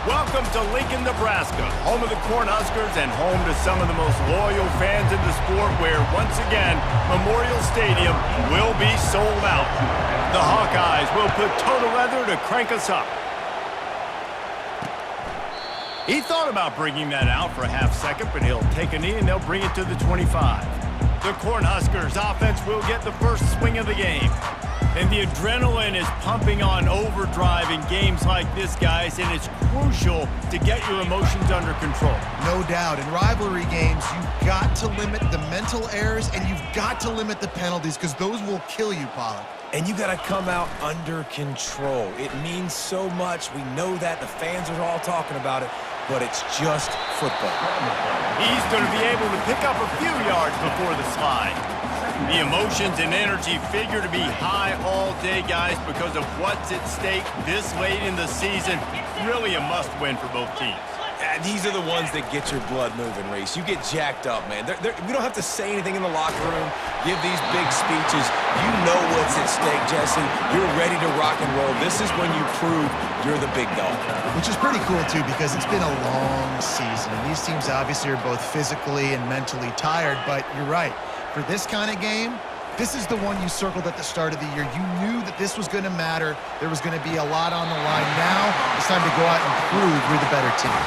Welcome to Lincoln, Nebraska, home of the Cornhuskers and home to some of the most loyal fans in the sport where, once again, Memorial Stadium will be sold out. The Hawkeyes will put total leather to crank us up. He thought about bringing that out for a half second, but he'll take a knee and they'll bring it to the 25. The Cornhuskers offense will get the first swing of the game. And the adrenaline is pumping on overdrive in games like this, guys, and it's crucial to get your emotions under control. No doubt. In rivalry games, you've got to limit the mental errors and you've got to limit the penalties because those will kill you, Pollard. And you got to come out under control. It means so much. We know that. The fans are all talking about it, but it's just football. He's going to be able to pick up a few yards before the slide. The emotions and energy figure to be high all day, guys, because of what's at stake this late in the season. Really a must-win for both teams. These are the ones that get your blood moving, Reese. You get jacked up, man. We don't have to say anything in the locker room, give these big speeches. You know what's at stake, Jesse. You're ready to rock and roll. This is when you prove you're the big dog. Which is pretty cool, too, because it's been a long season. And these teams obviously are both physically and mentally tired, but you're right. For this kind of game, this is the one you circled at the start of the year. You knew that this was going to matter. There was going to be a lot on the line. Now it's time to go out and prove you're the better team.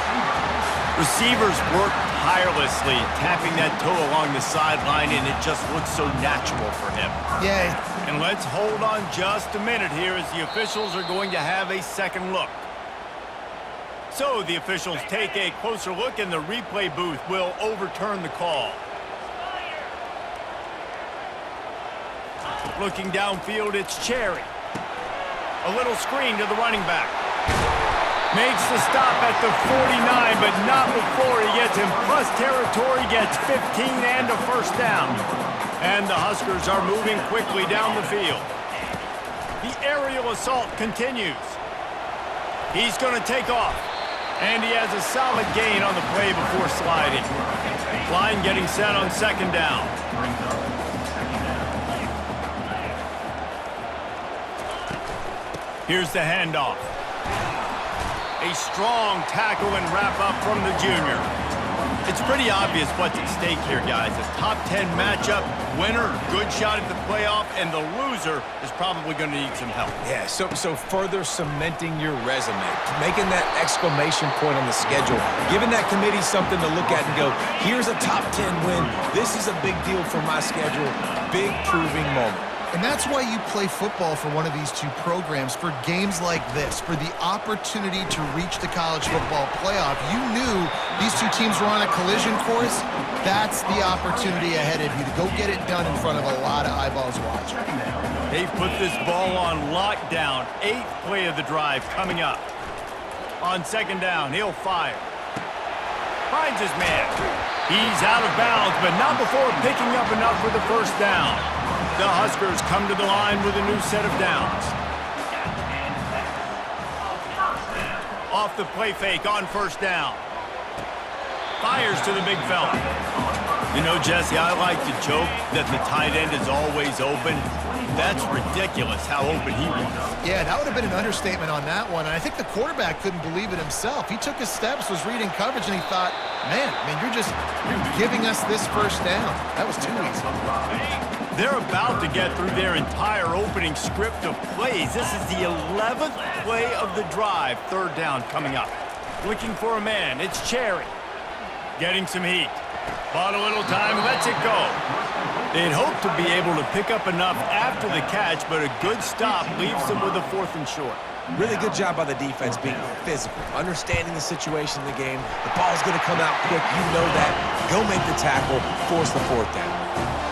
Receivers work tirelessly, tapping that toe along the sideline, and it just looks so natural for him. Yeah. And let's hold on just a minute here as the officials are going to have a second look. So the officials take a closer look, and the replay booth will overturn the call. Looking downfield, it's Cherry. A little screen to the running back. Makes the stop at the 49, but not before he gets in plus territory, gets 15 and a first down. And the Huskers are moving quickly down the field. The aerial assault continues. He's going to take off. And he has a solid gain on the play before sliding. Line getting set on second down. Here's the handoff. A strong tackle and wrap-up from the junior. It's pretty obvious what's at stake here, guys. A top 10 matchup, winner, good shot at the playoff, and the loser is probably going to need some help. Yeah, so further cementing your resume, making that exclamation point on the schedule, giving that committee something to look at and go, here's a top 10 win. This is a big deal for my schedule. Big proving moment. And that's why you play football for one of these two programs, for games like this, for the opportunity to reach the college football playoff. You knew these two teams were on a collision course. That's the opportunity ahead of you to go get it done in front of a lot of eyeballs watching. They've put this ball on lockdown. 8th play of the drive coming up. On second down, he'll fire. Finds his man. He's out of bounds, but not before picking up enough for the first down. The Huskers come to the line with a new set of downs. Off the play fake on first down. Fires to the big fella. You know, Jesse, I like to joke that the tight end is always open. That's ridiculous how open he was. Yeah, that would have been an understatement on that one. And I think the quarterback couldn't believe it himself. He took his steps, was reading coverage, and he thought, man, you're giving us this first down. That was too easy. They're about to get through their entire opening script of plays. This is the 11th play of the drive. Third down coming up. Looking for a man. It's Cherry. Getting some heat. Bought a little time, lets it go. They'd hope to be able to pick up enough after the catch, but a good stop leaves them with a 4th and short. Really good job by the defense being physical, understanding the situation in the game. The ball's going to come out quick. You know that. Go make the tackle, force the 4th down.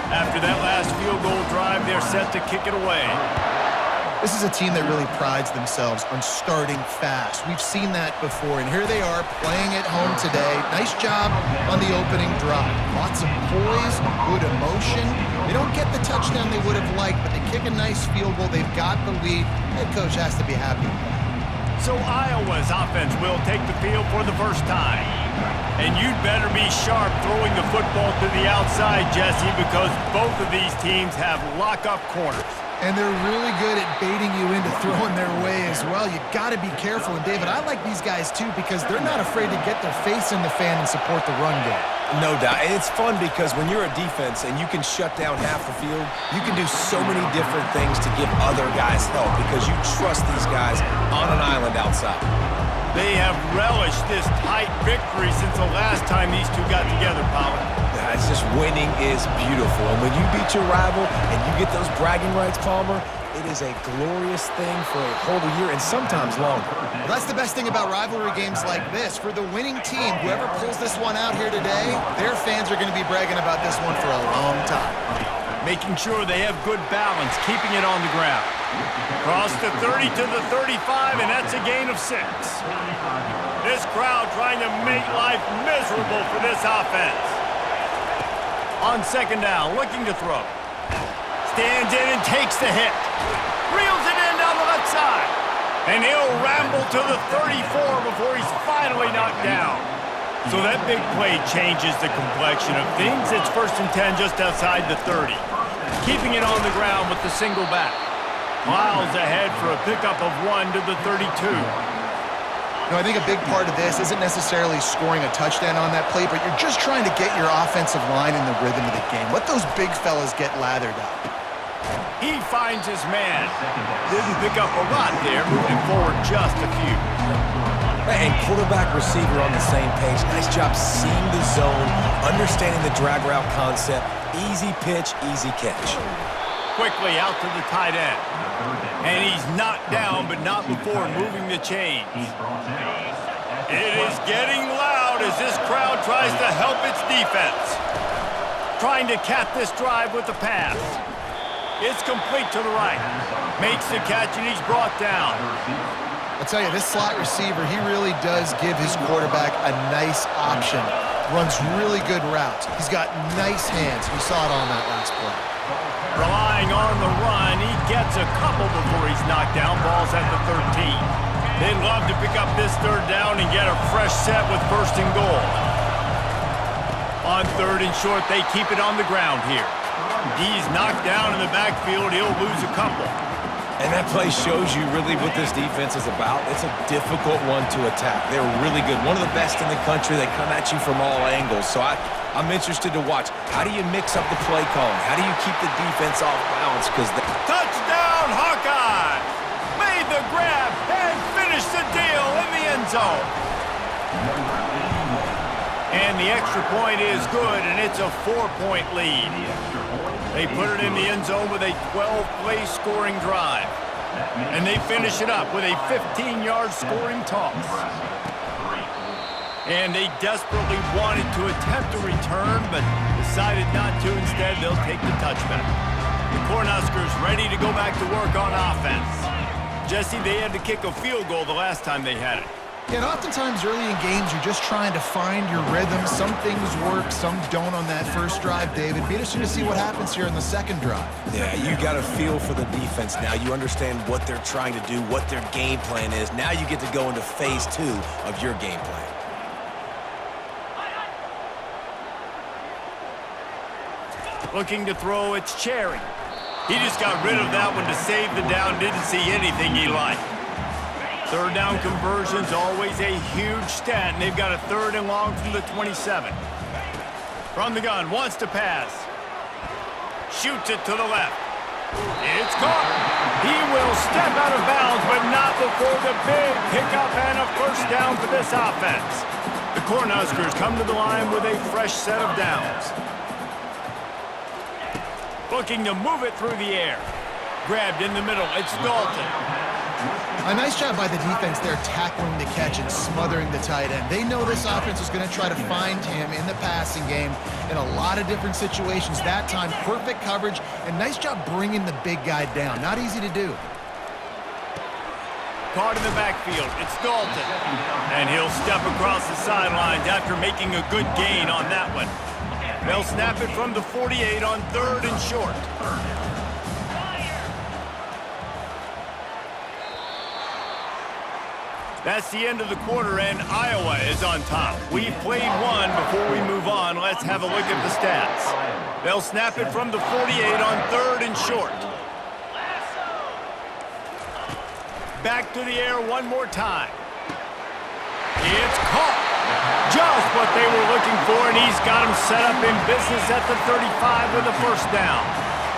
After that last field goal drive, they're set to kick it away. This is a team that really prides themselves on starting fast. We've seen that before, and here they are playing at home today. Nice job on the opening drive. Lots of poise, good emotion. They don't get the touchdown they would have liked, but they kick a nice field goal. They've got the lead. Head coach has to be happy with that. So Iowa's offense will take the field for the first time. And you'd better be sharp throwing the football to the outside, Jesse, because both of these teams have lock-up corners. And they're really good at baiting you into throwing their way as well. You got to be careful. And, David, I like these guys, too, because they're not afraid to get their face in the fan and support the run game. No doubt. And it's fun because when you're a defense and you can shut down half the field, you can do so many different things to give other guys help because you trust these guys on an island outside. They have relished this tight victory since the last time these two got together, Pollard. It's just winning is beautiful. And when you beat your rival and you get those bragging rights, Palmer, it is a glorious thing for a whole year and sometimes longer. Well, that's the best thing about rivalry games like this. For the winning team, whoever pulls this one out here today, their fans are going to be bragging about this one for a long time. Making sure they have good balance, keeping it on the ground. Cross the 30 to the 35, and that's a gain of 6. This crowd trying to make life miserable for this offense. On second down, looking to throw. Stands in and takes the hit. Reels it in down the left side. And he'll ramble to the 34 before he's finally knocked down. So that big play changes the complexion of things. It's 1st and 10 just outside the 30. Keeping it on the ground with the single back. Miles ahead for a pickup of 1 to the 32. No, I think a big part of this isn't necessarily scoring a touchdown on that play, but you're just trying to get your offensive line in the rhythm of the game. Let those big fellas get lathered up. He finds his man. Didn't pick up a lot there, moving forward just a few. And quarterback receiver on the same page. Nice job seeing the zone, understanding the drag route concept. Easy pitch, easy catch. Quickly out to the tight end. And he's knocked down, but not before moving the chains. It is getting loud as this crowd tries to help its defense. Trying to cap this drive with the pass. It's complete to the right. Makes the catch, and he's brought down. I'll tell you, this slot receiver, he really does give his quarterback a nice option. Runs really good routes. He's got nice hands. We saw it on that last play. Relying on the run, he gets a couple before he's knocked down. Ball's at the 13. They'd love to pick up this 3rd down and get a fresh set with 1st and goal. On 3rd and short, they keep it on the ground here. He's knocked down in the backfield. He'll lose a couple. And that play shows you really what this defense is about. It's a difficult one to attack. They're really good. One of the best in the country. They come at you from all angles. So I'm interested to watch. How do you mix up the play calling? How do you keep the defense off balance? Touchdown, Hawkeye! Made the grab and finished the deal in the end zone. And the extra point is good, and it's a 4-point lead. They put it in the end zone with a 12-play scoring drive. And they finish it up with a 15-yard scoring toss. And they desperately wanted to attempt a return, but decided not to. Instead, they'll take the touchback. The Cornhuskers ready to go back to work on offense. Jesse, they had to kick a field goal the last time they had it. Yeah, and oftentimes early in games, you're just trying to find your rhythm. Some things work, some don't on that first drive, David. Be interesting to see what happens here in the second drive. Yeah, you got a feel for the defense now. You understand what they're trying to do, what their game plan is. Now you get to go into phase 2 of your game plan. Looking to throw, it's Cherry. He just got rid of that one to save the down. Didn't see anything he liked. 3rd down conversion's always a huge stat, and they've got a 3rd and long from the 27. From the gun, wants to pass. Shoots it to the left. It's caught. He will step out of bounds, but not before the big pickup and a 1st down for this offense. The Cornhuskers come to the line with a fresh set of downs. Looking to move it through the air. Grabbed in the middle. It's Dalton. A nice job by the defense there tackling the catch and smothering the tight end. They know this offense is going to try to find him in the passing game in a lot of different situations. That time, perfect coverage, and nice job bringing the big guy down. Not easy to do. Caught in the backfield. It's Dalton. And he'll step across the sidelines after making a good gain on that one. They'll snap it from the 48 on 3rd and short. That's the end of the quarter, and Iowa is on top. We've played one. Before we move on, let's have a look at the stats. They'll snap it from the 48 on 3rd and short. back to the air one more time. It's caught. Just what they were looking for, and he's got him set up in business at the 35 with a first down.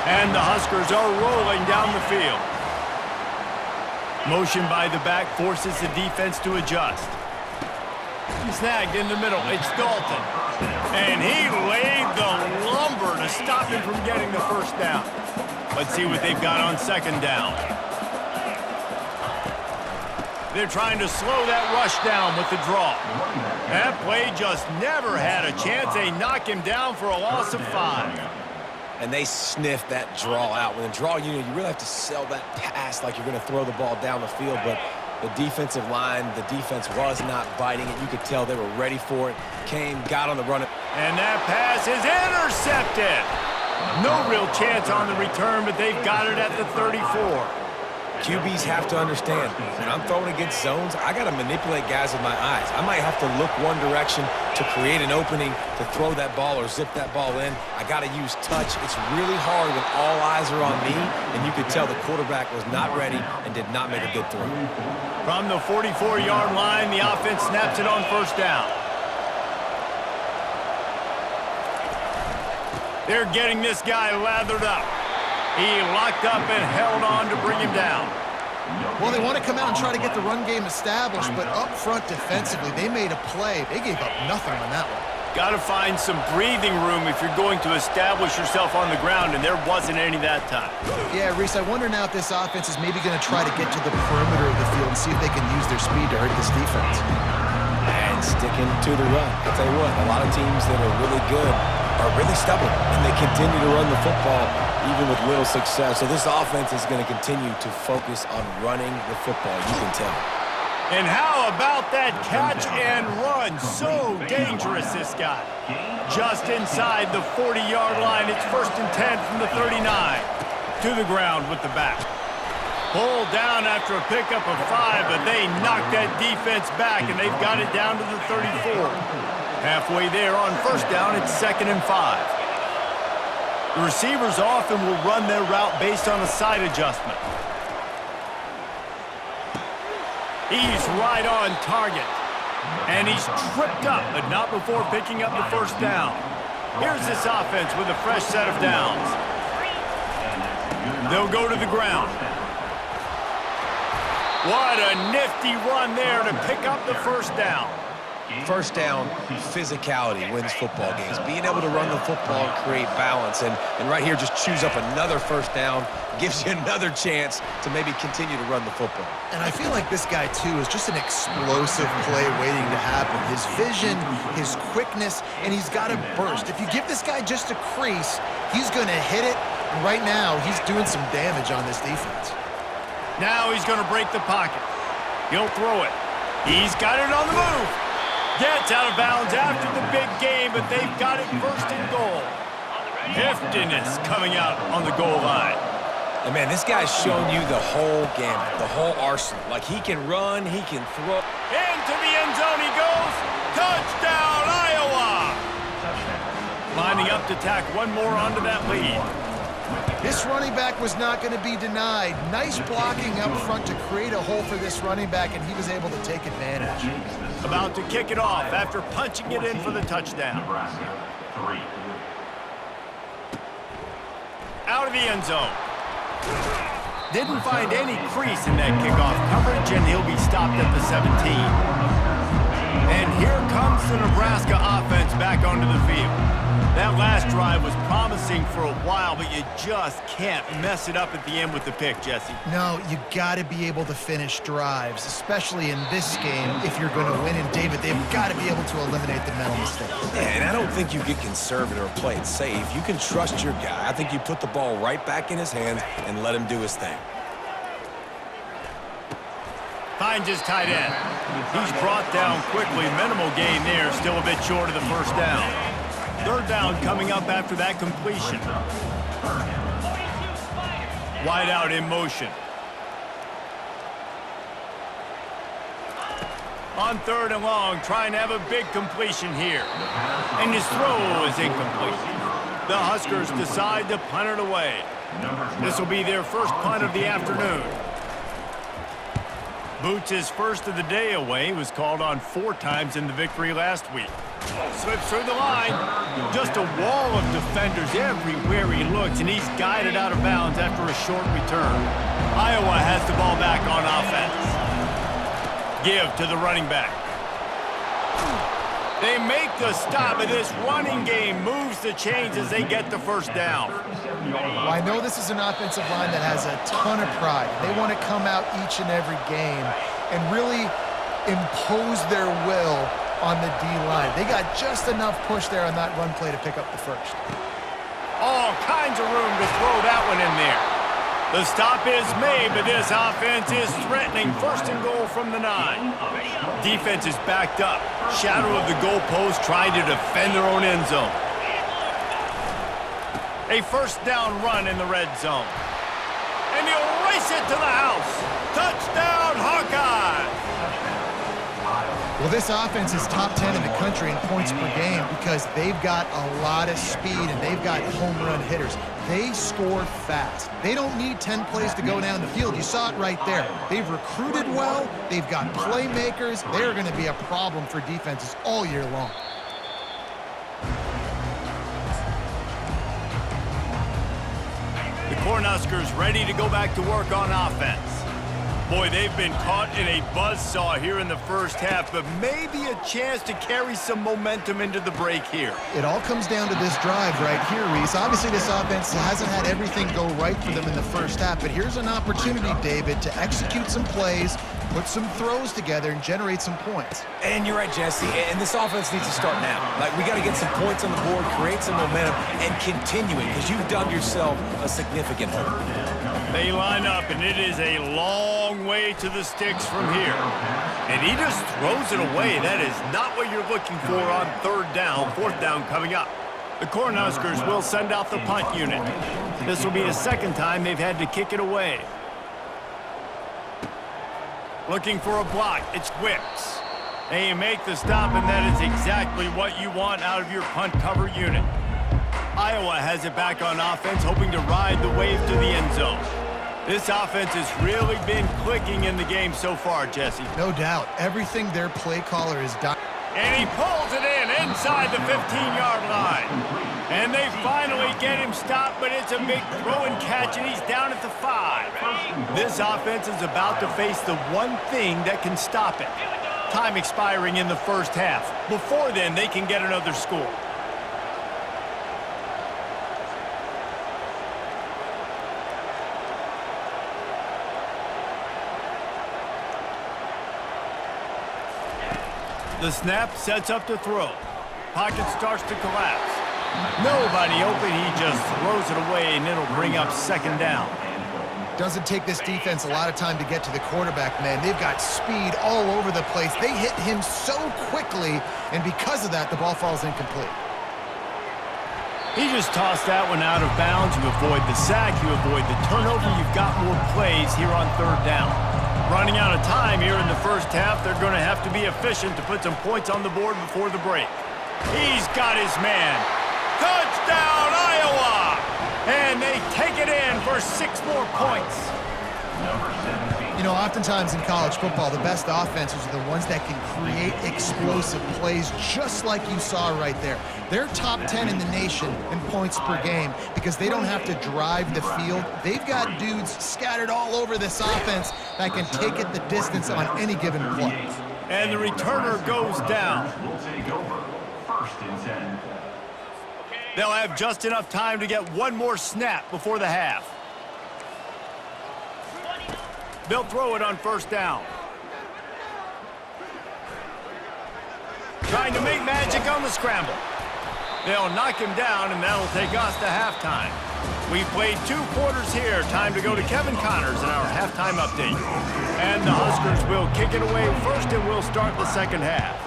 And the Huskers are rolling down the field. Motion by the back forces the defense to adjust. Snagged in the middle. It's Dalton. And he laid the lumber to stop him from getting the first down. Let's see what they've got on second down. They're trying to slow that rush down with the draw. That play just never had a chance. They knock him down for a loss of 5. And they sniff that draw out. With a draw, you really have to sell that pass like you're going to throw the ball down the field. But the defensive line, the defense was not biting it. You could tell they were ready for it. Came, got on the run. And that pass is intercepted. No real chance on the return, but they've got it at the 34. QBs have to understand, when I'm throwing against zones, I got to manipulate guys with my eyes. I might have to look one direction to create an opening to throw that ball or zip that ball in. I got to use touch. It's really hard when all eyes are on me, and you could tell the quarterback was not ready and did not make a good throw. From the 44-yard line, the offense snaps it on first down. They're getting this guy lathered up. He locked up and held on to bring him down. Well, they want to come out and try to get the run game established, but up front defensively, they made a play. They gave up nothing on that one. Got to find some breathing room if you're going to establish yourself on the ground, and there wasn't any that time. Yeah, Reese, I wonder now if this offense is maybe going to try to get to the perimeter of the field and see if they can use their speed to hurt this defense. And sticking to the run. I'll tell you what, a lot of teams that are really good are really stubborn, and they continue to run the football even with little success. So this offense is going to continue to focus on running the football, you can tell. And how about that catch and run? So dangerous, this guy. Just inside the 40-yard line. It's 1st and 10 from the 39. To the ground with the back. Pulled down after a pickup of 5, but they knocked that defense back, and they've got it down to the 34. Halfway there on first down, it's 2nd and 5. The receivers often will run their route based on a side adjustment. He's right on target. And he's tripped up, but not before picking up the first down. Here's this offense with a fresh set of downs. They'll go to the ground. What a nifty run there to pick up the first down. First down, physicality wins football games. Being able to run the football and create balance. And right here, just choose up another first down, gives you another chance to maybe continue to run the football. And I feel like this guy, too, is just an explosive play waiting to happen. His vision, his quickness, and he's got a burst. If you give this guy just a crease, he's going to hit it. And right now, he's doing some damage on this defense. Now he's going to break the pocket. He'll throw it. He's got it on the move. Gets out of bounds after the big game, but they've got it 1st and goal. Heftiness coming out on the goal line. And, man, this guy's shown you the whole gamut, the whole arsenal. Like, he can run, he can throw. Into the end zone he goes. Touchdown, Iowa! Lining up to tack one more onto that lead. This running back was not going to be denied. Nice blocking up front to create a hole for this running back, and he was able to take advantage. About to kick it off after punching it in for the touchdown. Out of the end zone. Didn't find any crease in that kickoff coverage, and he'll be stopped at the 17. And here comes the Nebraska offense back onto the field. That last drive was promising for a while, but you just can't mess it up at the end with the pick, Jesse. No, you got to be able to finish drives, especially in this game. If you're going to win, and David, they've got to be able to eliminate the mental mistakes. Yeah, and I don't think you get conservative or play it safe. You can trust your guy. I think you put the ball right back in his hands and let him do his thing. Finds his tight end. He's brought down quickly. Minimal gain there, still a bit short of the first down. 3rd down coming up after that completion. Wide out in motion. On 3rd and long, trying to have a big completion here. And his throw is incomplete. The Huskers decide to punt it away. This will be their first punt of the afternoon. Boots his first of the day away. Was called on 4 times in the victory last week. Slips through the line. Just a wall of defenders everywhere he looks, and he's guided out of bounds after a short return. Iowa has the ball back on offense. Give to the running back. They make the stop, and this running game moves the chains as they get the first down. Well, I know this is an offensive line that has a ton of pride. They want to come out each and every game and really impose their will on the D-line. They got just enough push there on that run play to pick up the first. All kinds of room to throw that one in there. The stop is made, but this offense is threatening. First and goal from the 9. Defense is backed up. Shadow of the goalpost trying to defend their own end zone. A first down run in the red zone. And he'll race it to the house. Touchdown, Hawkeyes! Well, this offense is top 10 in the country in points per game because they've got a lot of speed and they've got home run hitters. They score fast. They don't need 10 plays to go down the field. You saw it right there. They've recruited well. They've got playmakers. They're going to be a problem for defenses all year long. The Cornhuskers ready to go back to work on offense. Boy, they've been caught in a buzzsaw here in the first half, but maybe a chance to carry some momentum into the break here. It all comes down to this drive right here, Reese. Obviously, this offense hasn't had everything go right for them in the first half, but here's an opportunity, David, to execute some plays, put some throws together, and generate some points. And you're right, Jesse, and this offense needs to start now. Like, we got to get some points on the board, create some momentum, and continue it, because you've dug yourself a significant hole. They line up, and it is a long way to the sticks from here. And he just throws it away. That is not what you're looking for on 3rd down. 4th down coming up. The Cornhuskers will send out the punt unit. This will be the 2nd time they've had to kick it away. Looking for a block. It's Wicks. They make the stop, and that is exactly what you want out of your punt cover unit. Iowa has it back on offense, hoping to ride the wave to the end zone. This offense has really been clicking in the game so far, Jesse. No doubt. Everything their play caller has done. And he pulls it in inside the 15-yard line. And they finally get him stopped, but it's a big throw and catch, and he's down at the 5. This offense is about to face the one thing that can stop it. Time expiring in the first half. Before then, they can get another score. The snap sets up to throw. Pocket starts to collapse. Nobody open, he just throws it away, and it'll bring up 2nd down. Doesn't take this defense a lot of time to get to the quarterback, man. They've got speed all over the place. They hit him so quickly, and because of that, the ball falls incomplete. He just tossed that one out of bounds. You avoid the sack, you avoid the turnover. You've got more plays here on 3rd down. Running out of time here in the first half. They're going to have to be efficient to put some points on the board before the break. He's got his man. Touchdown, Iowa! And they take it in for 6 more points. You know, oftentimes in college football, the best offenses are the ones that can create explosive plays just like you saw right there. They're top 10 in the nation in points per game because they don't have to drive the field. They've got dudes scattered all over this offense that can take it the distance on any given play. And the returner goes down. They'll have just enough time to get one more snap before the half. They'll throw it on 1st down. Trying to make magic on the scramble. They'll knock him down, and that'll take us to halftime. We've played 2 quarters here. Time to go to Kevin Connors in our halftime update. And the Huskers will kick it away first, and we'll start the 2nd half.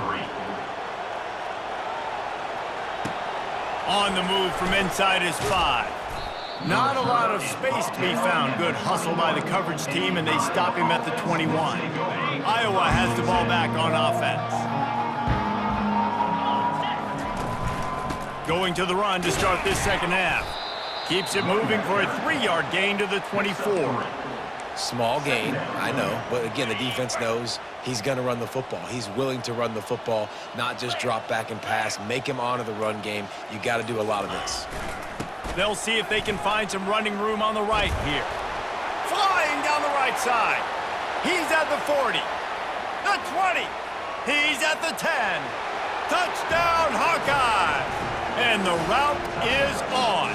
On the move from inside his 5. Not a lot of space to be found. Good hustle by the coverage team, and they stop him at the 21. Iowa has the ball back on offense. Going to the run to start this 2nd half. Keeps it moving for a 3-yard gain to the 24. Small gain, I know, but again, the defense knows he's going to run the football. He's willing to run the football, not just drop back and pass, make him honor the run game. You got to do a lot of this. They'll see if they can find some running room on the right here. Flying down the right side. He's at the 40, the 20. He's at the 10. Touchdown, Hawkeyes! And the route is on.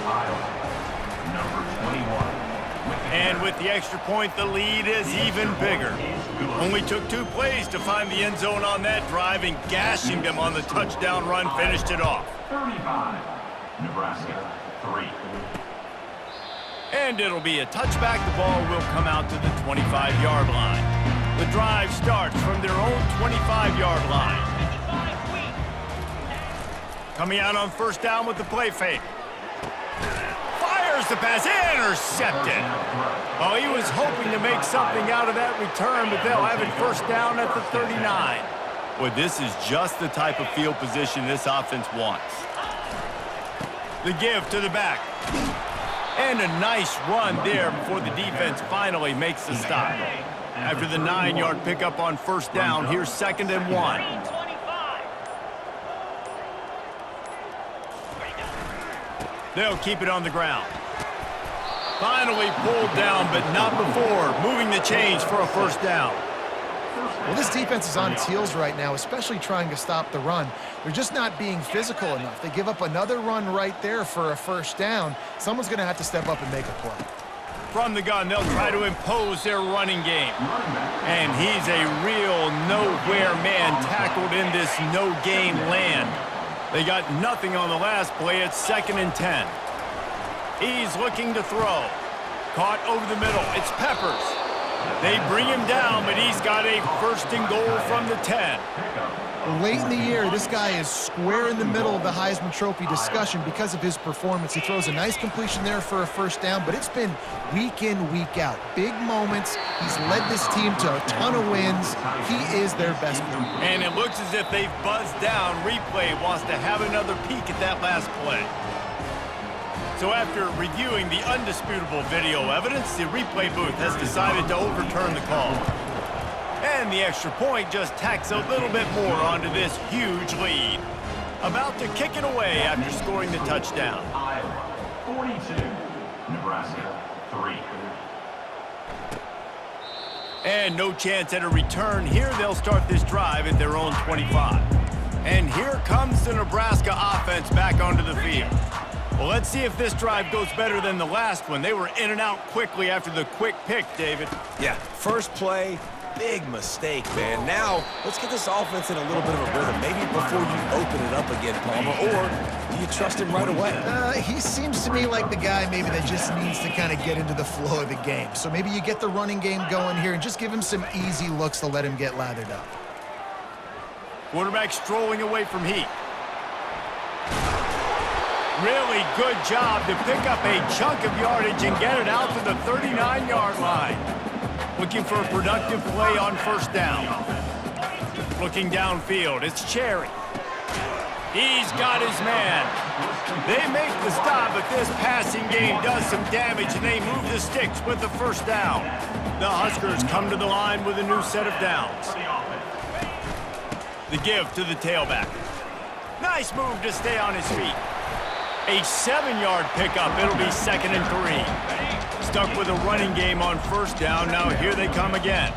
And with the extra point, the lead is even bigger. Only took 2 plays to find the end zone on that drive, and gashing them on the touchdown run finished it off. 35, Nebraska 3. And it'll be a touchback. The ball will come out to the 25-yard line. The drive starts from their own 25-yard line. Coming out on first down with the play fake. Fires the pass, intercepted. Oh, he was hoping to make something out of that return, but they'll have it first down at the 39. Well, this is just the type of field position this offense wants. The give to the back. And a nice run there before the defense finally makes the stop. After the 9-yard pickup on first down, here's 2nd and 1. They'll keep it on the ground. Finally pulled down, but not before moving the chains for a first down. Well, this defense is on its heels right now, especially trying to stop the run. They're just not being physical enough. They give up another run right there for a first down. Someone's going to have to step up and make a play. From the gun, they'll try to impose their running game. And he's a real nowhere man tackled in this no-gain land. They got nothing on the last play. It's 2nd and 10. He's looking to throw. Caught over the middle. It's Peppers. They bring him down, but he's got a 1st and goal from the 10. Late in the year, this guy is square in the middle of the Heisman Trophy discussion because of his performance. He throws a nice completion there for a first down, but it's been week in, week out. Big moments. He's led this team to a ton of wins. He is their best player. And it looks as if they've buzzed down. Replay wants to have another peek at that last play. So after reviewing the undisputable video evidence, the replay booth has decided to overturn the call. And the extra point just tacks a little bit more onto this huge lead. About to kick it away after scoring the touchdown. Iowa 42, Nebraska 3. And no chance at a return here. They'll start this drive at their own 25. And here comes the Nebraska offense back onto the field. Well, let's see if this drive goes better than the last one. They were in and out quickly after the quick pick, David. Yeah, first play, big mistake, man. Now, let's get this offense in a little bit of a rhythm. Maybe before you open it up again, Palmer, or do you trust him right away? He seems to me like the guy maybe that just needs to kind of get into the flow of the game. So maybe you get the running game going here and just give him some easy looks to let him get lathered up. Quarterback strolling away from heat. Really good job to pick up a chunk of yardage and get it out to the 39-yard line. Looking for a productive play on first down. Looking downfield, it's Cherry. He's got his man. They make the stop, but this passing game does some damage, and they move the sticks with the first down. The Huskers come to the line with a new set of downs. The give to the tailback. Nice move to stay on his feet. A 7-yard pickup. It'll be 2nd and 3. Stuck with a running game on first down. Now here they come again.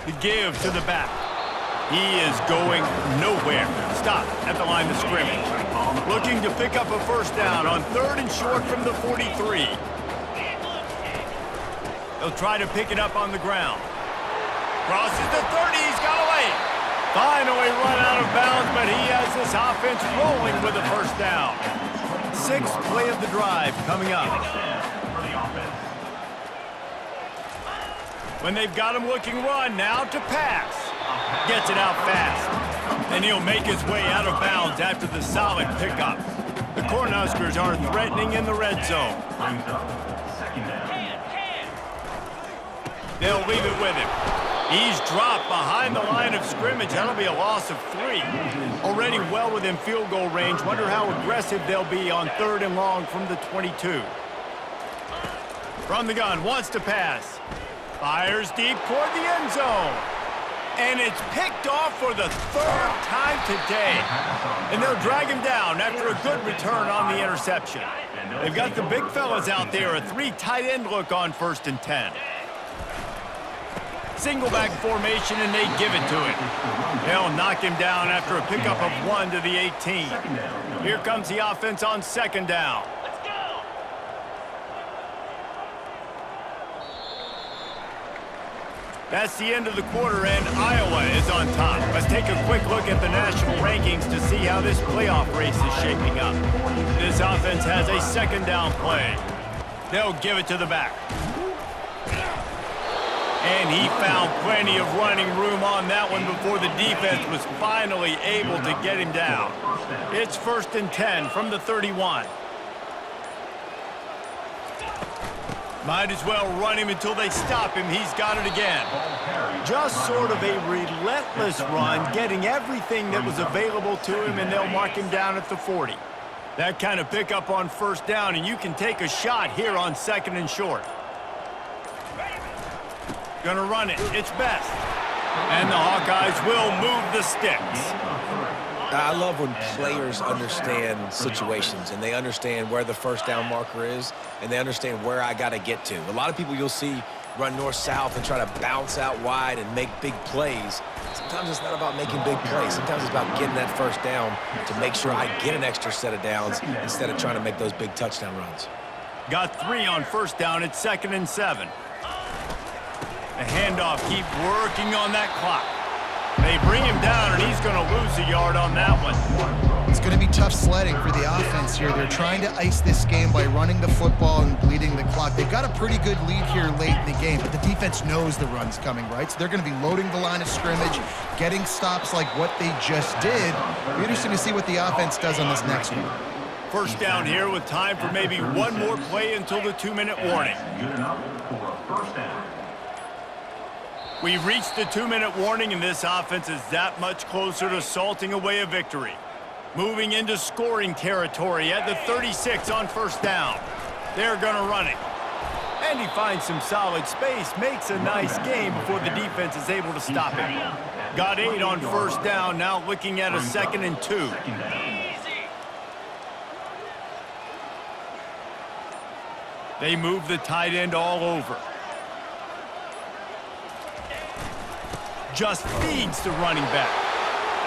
The give to the back. He is going nowhere. Stop at the line of scrimmage. Looking to pick up a first down on 3rd and short from the 43. They'll try to pick it up on the ground. Crosses the 30. He's got away. Finally run out of bounds, but he has this offense rolling with a first down. 6th play of the drive coming up. When they've got him looking run, now to pass. Gets it out fast. And he'll make his way out of bounds after the solid pickup. The Cornhuskers are threatening in the red zone. They'll leave it with him. He's dropped behind the line of scrimmage. That'll be a loss of 3. Already well within field goal range. Wonder how aggressive they'll be on 3rd and long from the 22. From the gun, wants to pass. Fires deep toward the end zone. And it's picked off for the 3rd time today. And they'll drag him down after a good return on the interception. They've got the big fellas out there, a 3 tight end look on 1st and 10. Single back formation, and they give it to him. They'll knock him down after a pickup of 1 to the 18. Here comes the offense on 2nd down. That's the end of the quarter, and Iowa is on top. Let's take a quick look at the national rankings to see how this playoff race is shaping up. This offense has a 2nd down play. They'll give it to the back. And he found plenty of running room on that one before the defense was finally able to get him down. It's 1st and 10 from the 31. Might as well run him until they stop him. He's got it again. Just sort of a relentless run, getting everything that was available to him, and they'll mark him down at the 40. That kind of pickup on 1st down, and you can take a shot here on 2nd and short. Gonna run it. It's Best. And the Hawkeyes will move the sticks. I love when players understand situations and they understand where the 1st down marker is and they understand where I got to get to. A lot of people you'll see run north-south and try to bounce out wide and make big plays. Sometimes it's not about making big plays. Sometimes it's about getting that 1st down to make sure I get an extra set of downs instead of trying to make those big touchdown runs. Got 3 on 1st down. It's 2nd and 7. The handoff, keep working on that clock. They bring him down, and he's going to lose a yard on that one. It's going to be tough sledding for the offense here. They're trying to ice this game by running the football and bleeding the clock. They've got a pretty good lead here late in the game, but the defense knows the run's coming, right? So they're going to be loading the line of scrimmage, getting stops like what they just did. It'll be interesting to see what the offense does on this next one. 1st down here with time for maybe one more play until the 2-minute warning. Good enough for a 1st down. We've reached the 2-minute warning, and this offense is that much closer to salting away a victory. Moving into scoring territory at the 36 on 1st down. They're going to run it. And he finds some solid space, makes a nice game before the defense is able to stop him. Got 8 on 1st down, now looking at a 2nd and 2. They move the tight end all over. Just feeds the running back.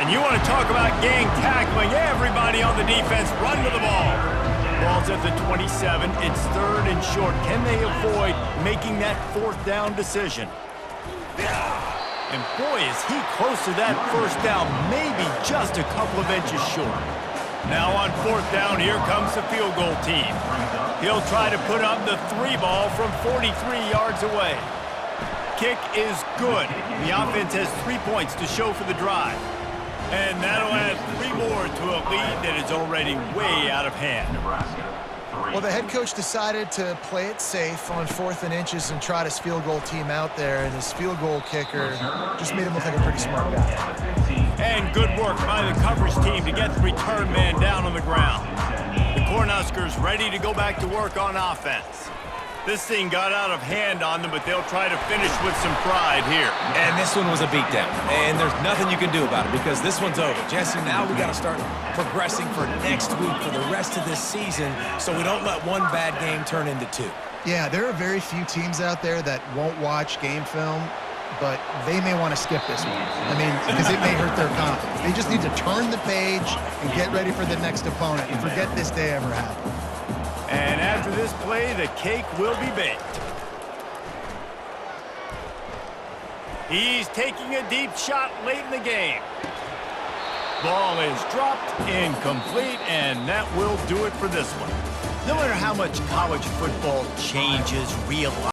And you want to talk about gang tackling. Everybody on the defense run to the ball. Ball's at the 27. It's 3rd and short. Can they avoid making that 4th down decision? And boy, is he close to that 1st down, maybe just a couple of inches short. Now on 4th down, here comes the field goal team. He'll try to put up the 3 ball from 43 yards away. Kick is good. The offense has 3 points to show for the drive. And that'll add 3 more to a lead that is already way out of hand. Well, the head coach decided to play it safe on 4th and inches and trot his field goal team out there, and his field goal kicker just made him look like a pretty smart guy. And good work by the coverage team to get the return man down on the ground. The Cornhuskers ready to go back to work on offense. This thing got out of hand on them, but they'll try to finish with some pride here. And this one was a beatdown, and there's nothing you can do about it because this one's over. Jesse, now we got to start progressing for next week for the rest of this season so we don't let one bad game turn into 2. Yeah, there are very few teams out there that won't watch game film, but they may want to skip this one. I mean, because it may hurt their confidence. They just need to turn the page and get ready for the next opponent and forget this day ever happened. And after this play, the cake will be baked. He's taking a deep shot late in the game. Ball is dropped, incomplete, and that will do it for this one. No matter how much college football changes, real life.